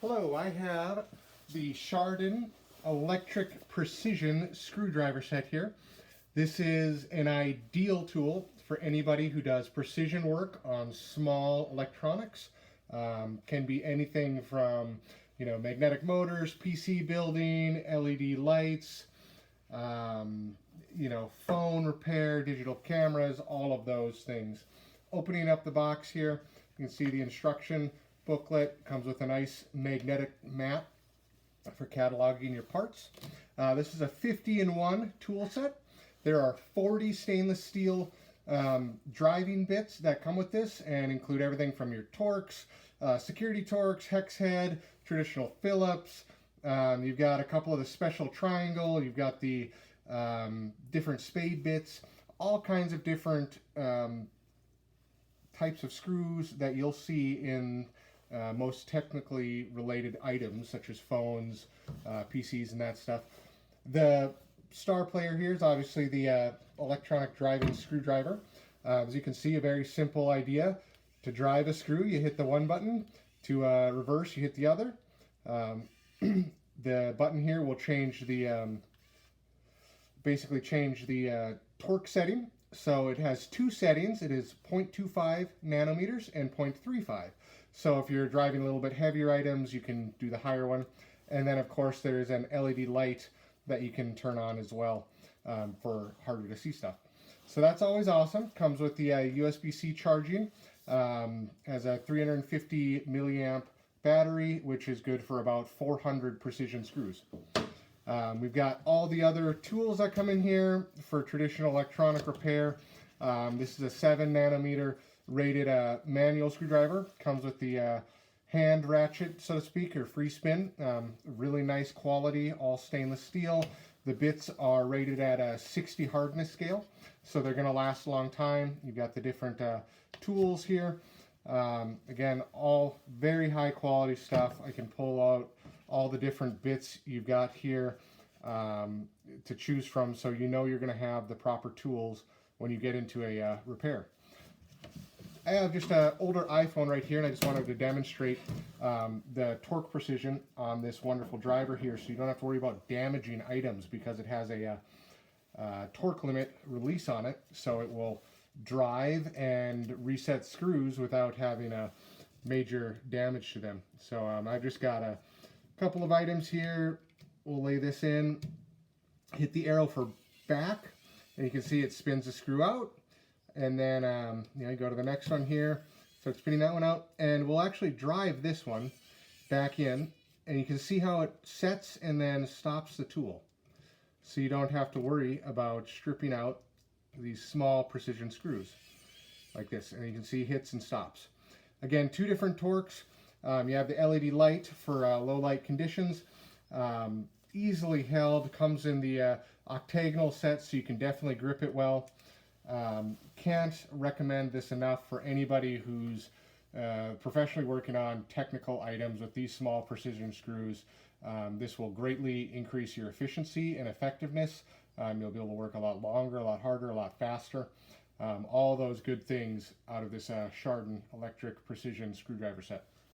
Hello, I have the SHARDEN electric precision screwdriver set here. This is an ideal tool for anybody who does precision work on small electronics. Can be anything from, magnetic motors, PC building, LED lights, phone repair, digital cameras, all of those things. Opening up the box here, you can see the instruction booklet. Comes with a nice magnetic map for cataloging your parts. This is a 50-in-1 tool set. There are 40 stainless steel driving bits that come with this and include everything from your Torx, security Torx, hex head, traditional Phillips. You've got a couple of the special triangle. You've got the different spade bits, all kinds of different types of screws that you'll see in most technically related items such as phones, PCs, and that stuff. The star player here is obviously the electronic driving screwdriver. As you can see, a very simple idea. To drive a screw, you hit the one button. To reverse, you hit the other. The button here will change the basically change the torque setting. So it has two settings. It is 0.25 nanometers and 0.35. So if you're driving a little bit heavier items, you can do the higher one. And then, of course, there's an LED light that you can turn on as well for harder to see stuff. So that's always awesome. Comes with the USB-C charging. Has a 350 milliamp battery, which is good for about 400 precision screws. We've got all the other tools that come in here for traditional electronic repair. This is a 7 nanometer rated manual screwdriver. Comes with the hand ratchet, so to speak, or free spin. Really nice quality, all stainless steel. The bits are rated at a 60 hardness scale, so they're going to last a long time. You've got the different tools here. Again, all very high quality stuff. I can pull out all the different bits you've got here to choose from, so you know you're going to have the proper tools when you get into a repair. I have just an older iPhone right here, and I just wanted to demonstrate the torque precision on this wonderful driver here, so you don't have to worry about damaging items because it has a torque limit release on it, so it will drive and reset screws without having a major damage to them. So I've just got a couple of items here. We'll lay this in, hit the arrow for back, and you can see it spins the screw out. And then you go to the next one here, so it's spinning that one out, and we'll actually drive this one back in, and you can see how it sets and then stops the tool, so you don't have to worry about stripping out these small precision screws like this. And you can see hits and stops. Again, two different torques. You have the LED light for low light conditions. Easily held, comes in the octagonal set, so you can definitely grip it well. Can't recommend this enough for anybody who's professionally working on technical items with these small precision screws. This will greatly increase your efficiency and effectiveness. You'll be able to work a lot longer, a lot harder, a lot faster. All those good things out of this SHARDEN electric precision screwdriver set.